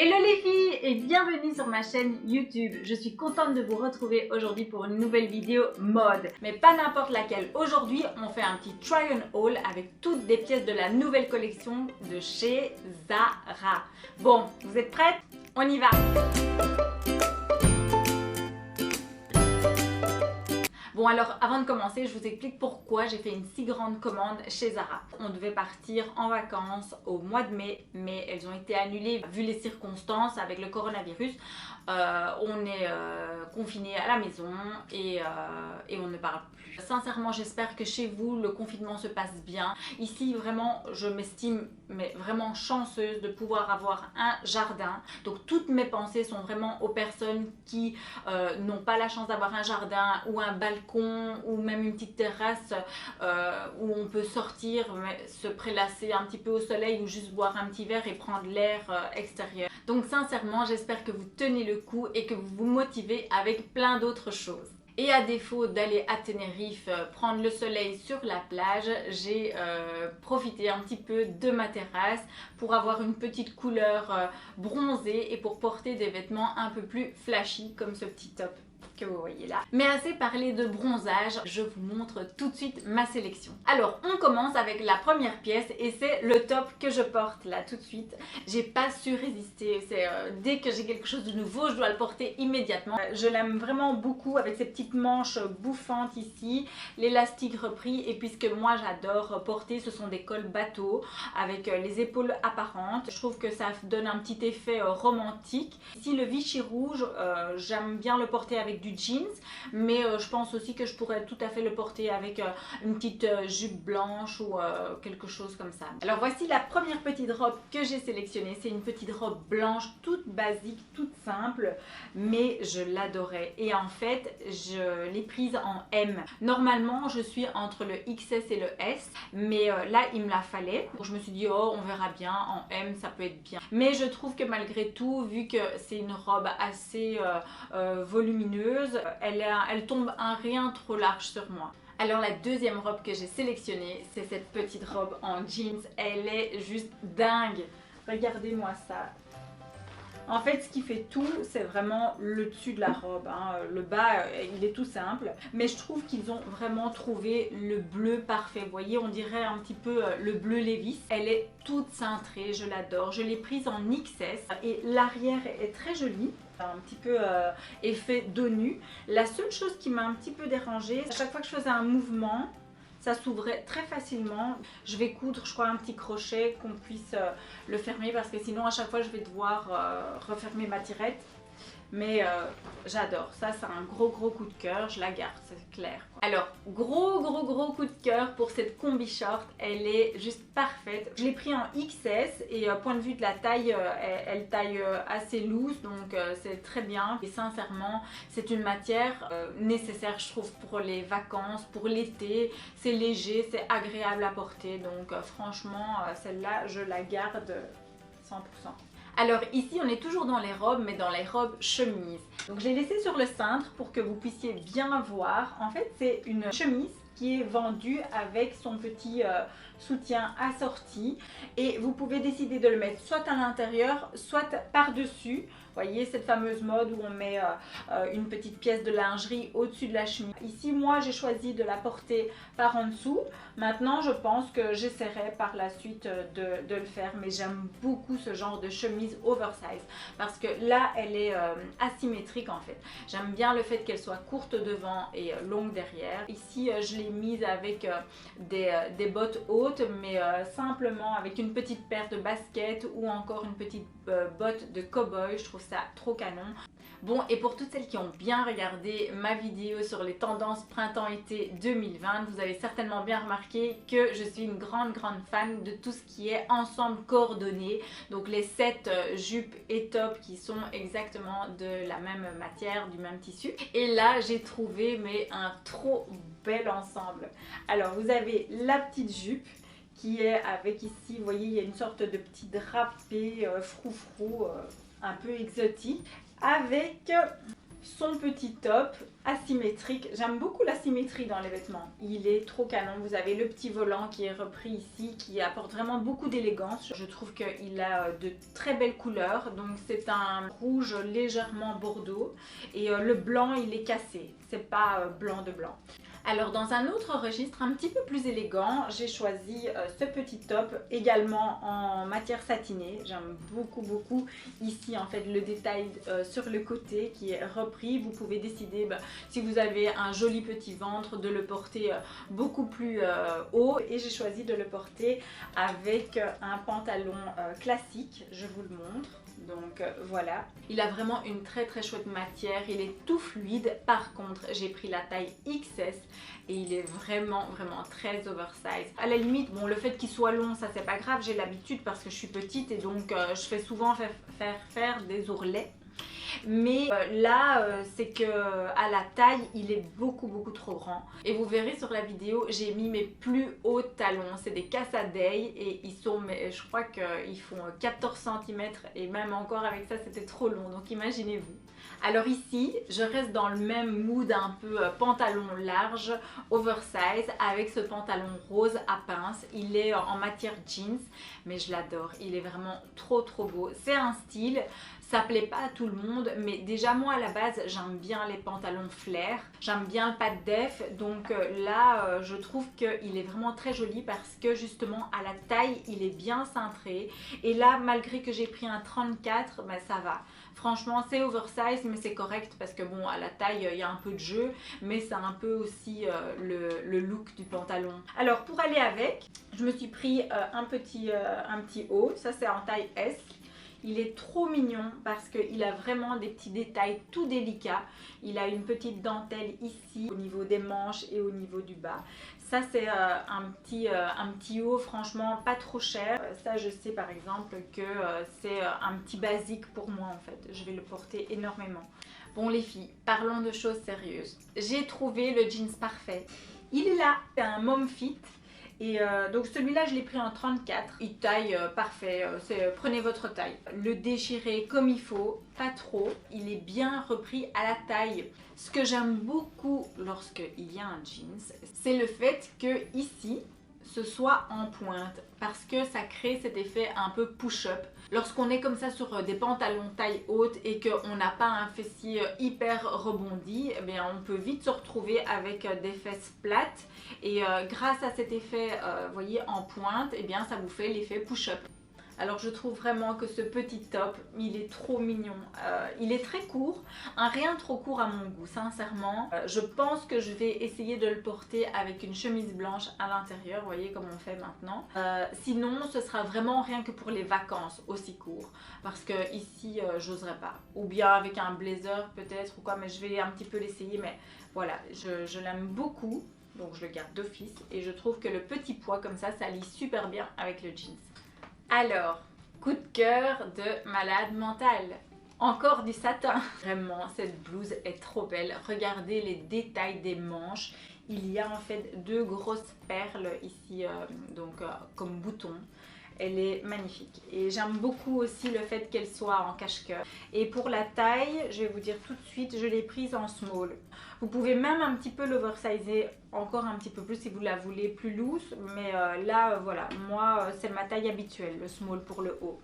Hello les filles et bienvenue sur ma chaîne YouTube. Je suis contente de vous retrouver aujourd'hui pour une nouvelle vidéo mode. Mais pas n'importe laquelle. Aujourd'hui, on fait un petit try on haul avec toutes des pièces de la nouvelle collection de chez Zara. Bon, vous êtes prêtes? On y va! Bon alors avant de commencer, je vous explique pourquoi j'ai fait une si grande commande chez Zara. On devait partir en vacances au mois de mai, mais elles ont été annulées vu les circonstances avec le coronavirus. On est confinés à la maison et on ne parle plus. Sincèrement, j'espère que chez vous, le confinement se passe bien. Ici, vraiment, je m'estime mais vraiment chanceuse de pouvoir avoir un jardin. Donc toutes mes pensées sont vraiment aux personnes qui n'ont pas la chance d'avoir un jardin ou un balcon ou même une petite terrasse où on peut sortir, se prélasser un petit peu au soleil ou juste boire un petit verre et prendre l'air extérieur. Donc sincèrement, j'espère que vous tenez le coup et que vous vous motivez avec plein d'autres choses. Et à défaut d'aller à Tenerife prendre le soleil sur la plage, j'ai profité un petit peu de ma terrasse pour avoir une petite couleur bronzée et pour porter des vêtements un peu plus flashy comme ce petit top que vous voyez là. Mais assez parlé de bronzage, je vous montre tout de suite ma sélection. Alors on commence avec la première pièce et c'est le top que je porte là tout de suite. J'ai pas su résister, c'est dès que j'ai quelque chose de nouveau je dois le porter immédiatement. Je l'aime vraiment beaucoup avec ces petites manches bouffantes ici, l'élastique repris et puisque moi j'adore porter, ce sont des cols bateaux avec les épaules apparentes. Je trouve que ça donne un petit effet romantique. Ici le Vichy rouge, j'aime bien le porter avec du jeans, mais je pense aussi que je pourrais tout à fait le porter avec une petite jupe blanche ou quelque chose comme ça. Alors voici la première petite robe que j'ai sélectionnée. C'est une petite robe blanche toute basique, toute simple, mais je l'adorais et en fait je l'ai prise en M. Normalement je suis entre le XS et le S, mais là il me la fallait. Donc, je me suis dit oh on verra bien, en M ça peut être bien. Mais je trouve que malgré tout, vu que c'est une robe assez volumineuse, elle tombe un rien trop large sur moi. Alors la deuxième robe que j'ai sélectionnée, c'est cette petite robe en jeans. Elle est juste dingue. Regardez-moi ça. En fait, ce qui fait tout, c'est vraiment le dessus de la robe. Hein. Le bas, il est tout simple. Mais je trouve qu'ils ont vraiment trouvé le bleu parfait. Vous voyez, on dirait un petit peu le bleu Levi's. Elle est toute cintrée, je l'adore. Je l'ai prise en XS et l'arrière est très jolie. Un petit peu effet dos nu. La seule chose qui m'a un petit peu dérangée, à chaque fois que je faisais un mouvement, ça s'ouvrait très facilement. Je vais coudre, je crois, un petit crochet qu'on puisse le fermer parce que sinon à chaque fois je vais devoir refermer ma tirette. Mais j'adore, ça c'est un gros coup de cœur, je la garde, c'est clair. Alors gros coup de cœur pour cette combi short, elle est juste parfaite. Je l'ai pris en XS et point de vue de la taille, elle taille assez loose, donc c'est très bien. Et sincèrement, c'est une matière nécessaire je trouve pour les vacances, pour l'été. C'est léger, c'est agréable à porter, donc franchement celle-là je la garde 100%. Alors ici on est toujours dans les robes, mais dans les robes chemises. Donc j'ai laissé sur le cintre pour que vous puissiez bien voir. En fait c'est une chemise qui est vendue avec son petit soutien assorti et vous pouvez décider de le mettre soit à l'intérieur, soit par-dessus. Vous voyez cette fameuse mode où on met une petite pièce de lingerie au-dessus de la chemise. Ici moi j'ai choisi de la porter par en dessous. Maintenant je pense que j'essaierai par la suite de le faire, mais j'aime beaucoup ce genre de chemise oversize parce que là elle est asymétrique en fait. J'aime bien le fait qu'elle soit courte devant et longue derrière. Ici je l'ai mise avec des bottes hautes, mais simplement avec une petite paire de baskets ou encore une petite botte de cow-boy. Je trouve ça trop canon. Bon, et pour toutes celles qui ont bien regardé ma vidéo sur les tendances printemps-été 2020, vous avez certainement bien remarqué que je suis une grande fan de tout ce qui est ensemble coordonné. Donc les 7 jupes et tops qui sont exactement de la même matière, du même tissu. Et là, j'ai trouvé mais un trop bel ensemble. Alors vous avez la petite jupe qui est avec ici, vous voyez, il y a une sorte de petit drapé froufrou un peu exotique avec son petit top asymétrique. J'aime beaucoup la symétrie dans les vêtements. Il est trop canon. Vous avez le petit volant qui est repris ici, qui apporte vraiment beaucoup d'élégance. Je trouve qu'il a de très belles couleurs. Donc c'est un rouge légèrement bordeaux et le blanc il est cassé. C'est pas blanc de blanc. Alors dans un autre registre un petit peu plus élégant, j'ai choisi ce petit top également en matière satinée. J'aime beaucoup ici en fait le détail sur le côté qui est repris. Vous pouvez décider si vous avez un joli petit ventre de le porter beaucoup plus haut, et j'ai choisi de le porter avec un pantalon classique. Je vous le montre. Donc voilà, il a vraiment une très chouette matière, il est tout fluide. Par contre j'ai pris la taille XS et il est vraiment très oversize. À la limite, bon, le fait qu'il soit long, ça c'est pas grave, j'ai l'habitude parce que je suis petite et donc je fais souvent faire des ourlets. Mais là c'est que à la taille il est beaucoup trop grand, et vous verrez sur la vidéo j'ai mis mes plus hauts talons. C'est des Casadei et ils sont, mais je crois qu'ils font 14 cm, et même encore avec ça c'était trop long, donc imaginez-vous. Alors ici, je reste dans le même mood un peu pantalon large, oversize, avec ce pantalon rose à pince. Il est en matière jeans, mais je l'adore. Il est vraiment trop beau. C'est un style, ça plaît pas à tout le monde, mais déjà moi à la base, j'aime bien les pantalons flair. J'aime bien le pas de def, donc là, je trouve qu'il est vraiment très joli parce que justement à la taille, il est bien cintré. Et là, malgré que j'ai pris un 34, ça va. Franchement, c'est oversize, mais c'est correct parce que bon, à la taille, il y a un peu de jeu, mais c'est un peu aussi le look du pantalon. Alors, pour aller avec, je me suis pris un petit haut. Ça, c'est en taille S. Il est trop mignon parce qu'il a vraiment des petits détails tout délicats. Il a une petite dentelle ici au niveau des manches et au niveau du bas. Ça c'est un petit haut franchement pas trop cher. Ça je sais par exemple que c'est un petit basique pour moi en fait. Je vais le porter énormément. Bon les filles, parlons de choses sérieuses. J'ai trouvé le jeans parfait. Il est là, c'est un mom fit. Et donc celui-là je l'ai pris en 34, il taille parfait, prenez votre taille. Le déchirer comme il faut, pas trop, il est bien repris à la taille. Ce que j'aime beaucoup lorsqu'il y a un jeans, c'est le fait que ici ce soit en pointe, parce que ça crée cet effet un peu push-up. Lorsqu'on est comme ça sur des pantalons taille haute et qu'on n'a pas un fessier hyper rebondi, eh bien on peut vite se retrouver avec des fesses plates, et grâce à cet effet voyez, en pointe, eh bien ça vous fait l'effet push-up. Alors je trouve vraiment que ce petit top, il est trop mignon. Il est très court, un rien trop court à mon goût, sincèrement. Je pense que je vais essayer de le porter avec une chemise blanche à l'intérieur, vous voyez comme on fait maintenant. Sinon, ce sera vraiment rien que pour les vacances aussi court, parce que ici, j'oserais pas. Ou bien avec un blazer peut-être ou quoi, mais je vais un petit peu l'essayer. Mais voilà, je l'aime beaucoup, donc je le garde d'office. Et je trouve que le petit pois comme ça lie super bien avec le jeans. Alors, coup de cœur de malade mentale. Encore du satin. Vraiment, cette blouse est trop belle. Regardez les détails des manches. Il y a en fait deux grosses perles ici, comme boutons. Elle est magnifique. Et j'aime beaucoup aussi le fait qu'elle soit en cache-cœur. Et pour la taille, je vais vous dire tout de suite, je l'ai prise en small. Vous pouvez même un petit peu l'oversizer encore un petit peu plus si vous la voulez plus loose. Mais là, voilà, moi, c'est ma taille habituelle, le small pour le haut.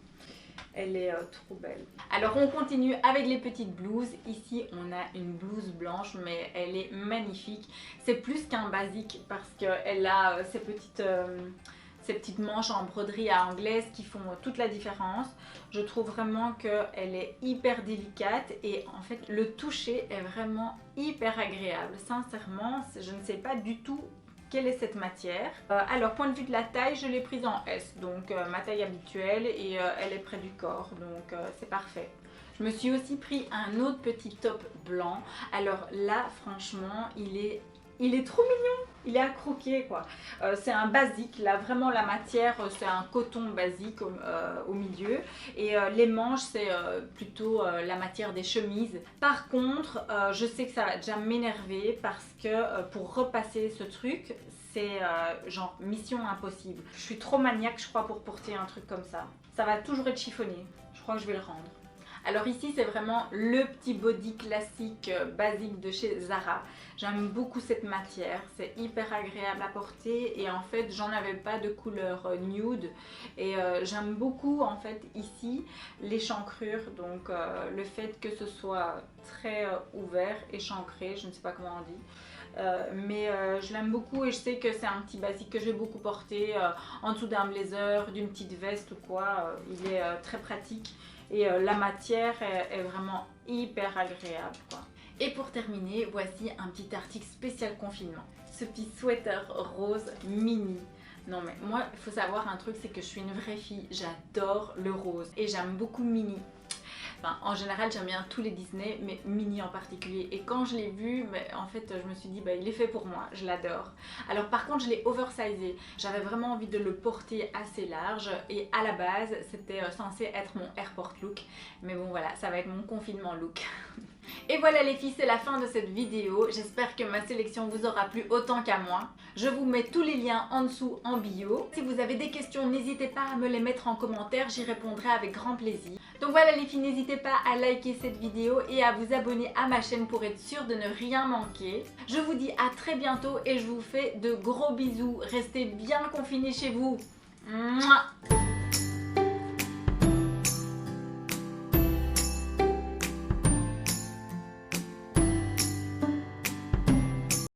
Elle est trop belle. Alors on continue avec les petites blouses. Ici on a une blouse blanche, mais elle est magnifique. C'est plus qu'un basique parce qu'elle a ces petites manches en broderie à anglaise qui font toute la différence. Je trouve vraiment qu'elle est hyper délicate et en fait le toucher est vraiment hyper agréable. Sincèrement, je ne sais pas du tout quelle est cette matière. Alors point de vue de la taille, je l'ai prise en S, donc ma taille habituelle, et elle est près du corps, donc c'est parfait. Je me suis aussi pris un autre petit top blanc. Alors là franchement il est trop mignon, il est à croquer quoi. C'est un basique, là vraiment la matière c'est un coton basique au milieu, et les manches c'est plutôt la matière des chemises. Par contre je sais que ça va déjà m'énerver parce que pour repasser ce truc c'est genre mission impossible. Je suis trop maniaque je crois pour porter un truc comme ça. Ça va toujours être chiffonné, je crois que je vais le rendre. Alors ici c'est vraiment le petit body classique basique de chez Zara. J'aime beaucoup cette matière, c'est hyper agréable à porter et en fait j'en avais pas de couleur nude et j'aime beaucoup en fait ici l'échancrure, donc le fait que ce soit très ouvert, échancré, je ne sais pas comment on dit. Mais je l'aime beaucoup et je sais que c'est un petit basique que je vais beaucoup porter en dessous d'un blazer, d'une petite veste ou quoi. Il est très pratique et la matière est vraiment hyper agréable, quoi. Et pour terminer, voici un petit article spécial confinement. Ce petit sweater rose mini. Non mais moi, il faut savoir un truc, c'est que je suis une vraie fille, j'adore le rose et j'aime beaucoup Mini. Enfin, en général j'aime bien tous les Disney, mais Mini en particulier. Et quand je l'ai vu, en fait je me suis dit il est fait pour moi, je l'adore. Alors par contre je l'ai oversizé, j'avais vraiment envie de le porter assez large et à la base c'était censé être mon airport look. Mais bon voilà, ça va être mon confinement look. Et voilà les filles, c'est la fin de cette vidéo. J'espère que ma sélection vous aura plu autant qu'à moi. Je vous mets tous les liens en dessous en bio. Si vous avez des questions, n'hésitez pas à me les mettre en commentaire, j'y répondrai avec grand plaisir. Donc voilà les filles, n'hésitez pas à liker cette vidéo et à vous abonner à ma chaîne pour être sûr de ne rien manquer. Je vous dis à très bientôt et je vous fais de gros bisous. Restez bien confinés chez vous. Mouah.